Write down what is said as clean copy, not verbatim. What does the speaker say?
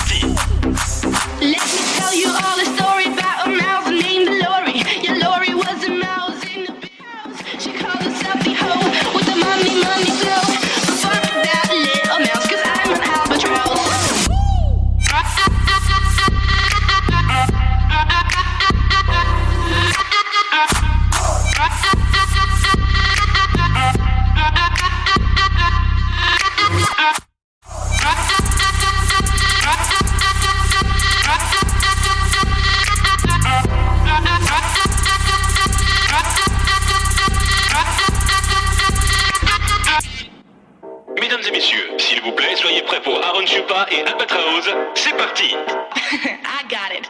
parti. Let me tell you all a story about a mouse named Lori. Yeah, Lori was a mouse in a big house. She called herself the hoe with the money flow. But fuck that little mouse, cause I'm an albatross. Mesdames et messieurs, s'il vous plaît, soyez prêts pour Aaron Chupa et Albatraoz. C'est parti. I got it.